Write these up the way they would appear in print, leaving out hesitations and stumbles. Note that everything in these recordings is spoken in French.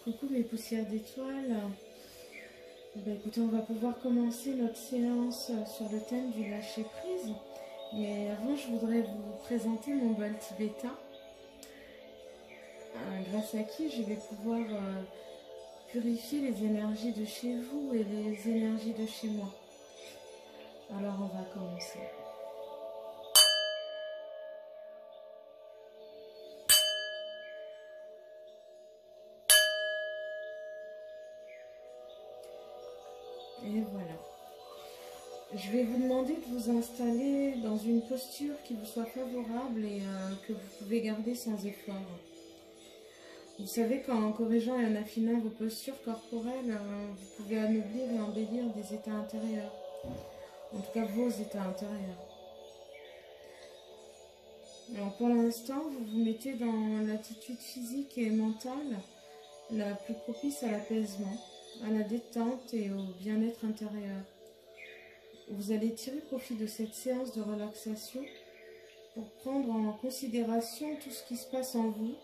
Coucou mes poussières d'étoiles. Écoutez, on va pouvoir commencer notre séance sur le thème du lâcher prise. Mais avant, je voudrais vous présenter mon bol tibétain, grâce à qui je vais pouvoir purifier les énergies de chez vous et les énergies de chez moi. Alors on va commencer. Et voilà. Je vais vous demander de vous installer dans une posture qui vous soit favorable et que vous pouvez garder sans effort. Vous savez qu'en corrigeant et en affinant vos postures corporelles, vous pouvez anoblir et embellir des états intérieurs. En tout cas, vos états intérieurs. Alors pour l'instant, vous vous mettez dans l'attitude physique et mentale la plus propice à l'apaisement, à la détente et au bien-être intérieur. Vous allez tirer profit de cette séance de relaxation pour prendre en considération tout ce qui se passe en vous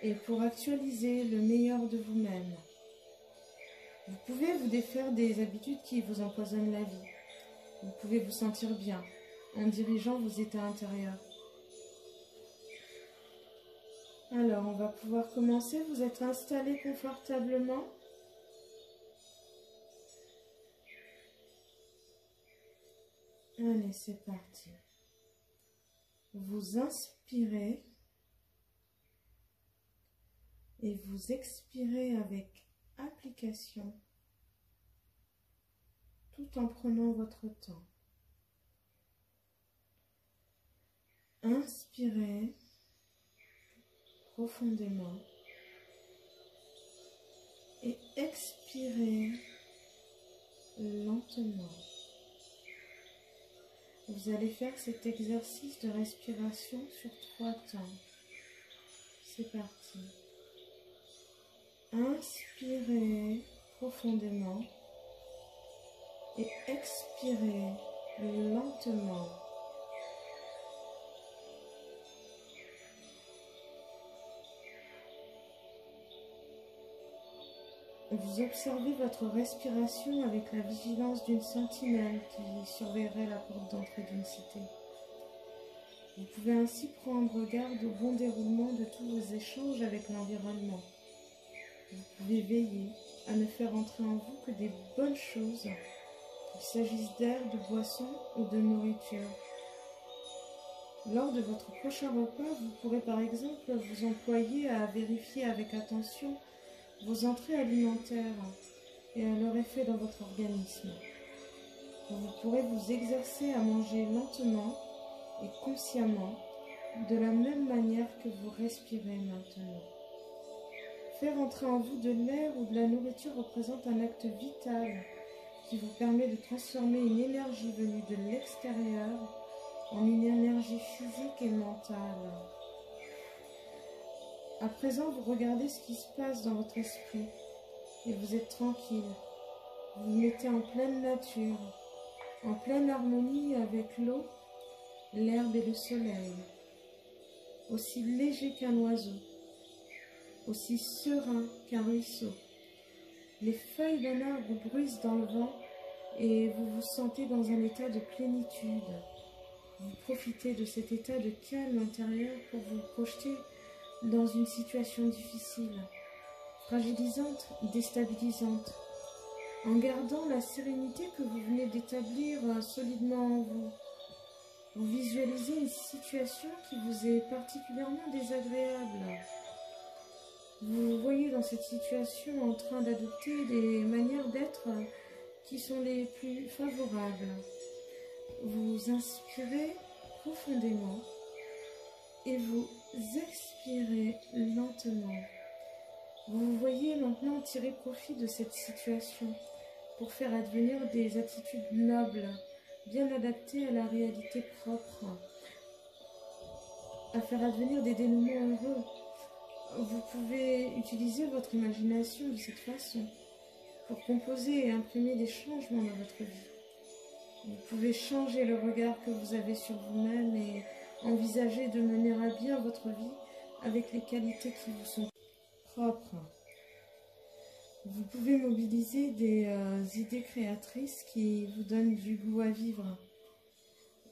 et pour actualiser le meilleur de vous-même. Vous pouvez vous défaire des habitudes qui vous empoisonnent la vie. Vous pouvez vous sentir bien en dirigeant vos états intérieurs. Alors, on va pouvoir commencer. Vous êtes installé confortablement. Allez, c'est parti. Vous inspirez et vous expirez avec application, tout en prenant votre temps. Inspirez profondément et expirez lentement. Vous allez faire cet exercice de respiration sur 3 temps. C'est parti. Inspirez profondément et expirez lentement. Vous observez votre respiration avec la vigilance d'une sentinelle qui surveillerait la porte d'entrée d'une cité. Vous pouvez ainsi prendre garde au bon déroulement de tous vos échanges avec l'environnement. Vous pouvez veiller à ne faire entrer en vous que des bonnes choses, qu'il s'agisse d'air, de boissons ou de nourriture. Lors de votre prochain repas, vous pourrez par exemple vous employer à vérifier avec attention vos entrées alimentaires et à leur effet dans votre organisme. Vous pourrez vous exercer à manger lentement et consciemment, de la même manière que vous respirez maintenant. Faire entrer en vous de l'air ou de la nourriture représente un acte vital qui vous permet de transformer une énergie venue de l'extérieur en une énergie physique et mentale. À présent, vous regardez ce qui se passe dans votre esprit et vous êtes tranquille. Vous vous mettez en pleine nature, en pleine harmonie avec l'eau, l'herbe et le soleil, aussi léger qu'un oiseau, aussi serein qu'un ruisseau. Les feuilles d'un arbre bruissent dans le vent et vous vous sentez dans un état de plénitude. Vous profitez de cet état de calme intérieur pour vous projeter dans une situation difficile, fragilisante, déstabilisante, en gardant la sérénité que vous venez d'établir solidement en vous. Vous visualisez une situation qui vous est particulièrement désagréable. Vous voyez dans cette situation en train d'adopter des manières d'être qui sont les plus favorables. Vous inspirez profondément et vous expirez lentement. Vous voyez maintenant tirer profit de cette situation pour faire advenir des attitudes nobles, bien adaptées à la réalité propre, à faire advenir des dénouements heureux. Vous pouvez utiliser votre imagination de cette façon pour composer et imprimer des changements dans votre vie. Vous pouvez changer le regard que vous avez sur vous-même et envisager de mener à bien votre vie avec les qualités qui vous sont propres. Vous pouvez mobiliser des idées créatrices qui vous donnent du goût à vivre.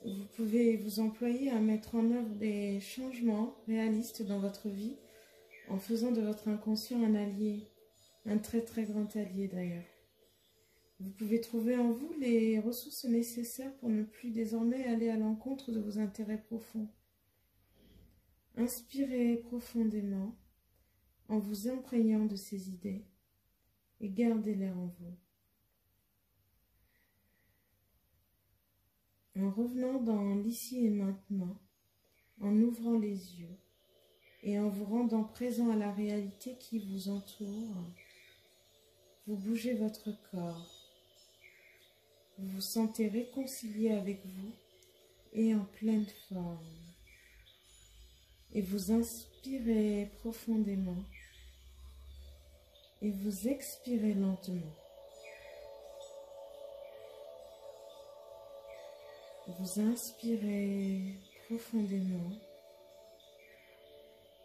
Vous pouvez vous employer à mettre en œuvre des changements réalistes dans votre vie en faisant de votre inconscient un allié, un très très grand allié d'ailleurs. Vous pouvez trouver en vous les ressources nécessaires pour ne plus désormais aller à l'encontre de vos intérêts profonds. Inspirez profondément en vous imprégnant de ces idées et gardez-les en vous. En revenant dans l'ici et maintenant, en ouvrant les yeux et en vous rendant présent à la réalité qui vous entoure, vous bougez votre corps. Vous vous sentez réconcilié avec vous et en pleine forme. Et vous inspirez profondément et vous expirez lentement. Vous inspirez profondément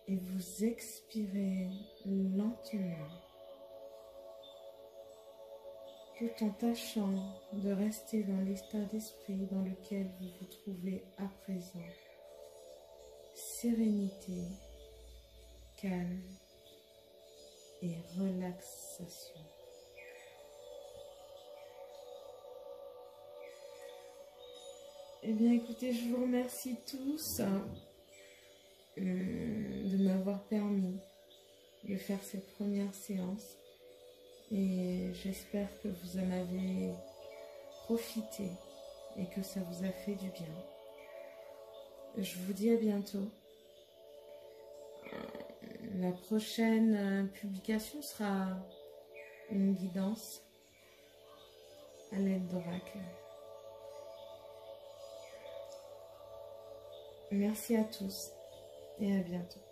et vous expirez lentement, tout en tâchant de rester dans l'état d'esprit dans lequel vous vous trouvez à présent. Sérénité, calme et relaxation. Eh bien, écoutez, je vous remercie tous de m'avoir permis de faire cette première séance et j'espère que vous en avez profité et que ça vous a fait du bien. Je vous dis à bientôt. La prochaine publication sera une guidance à l'aide d'oracle. Merci à tous et à bientôt.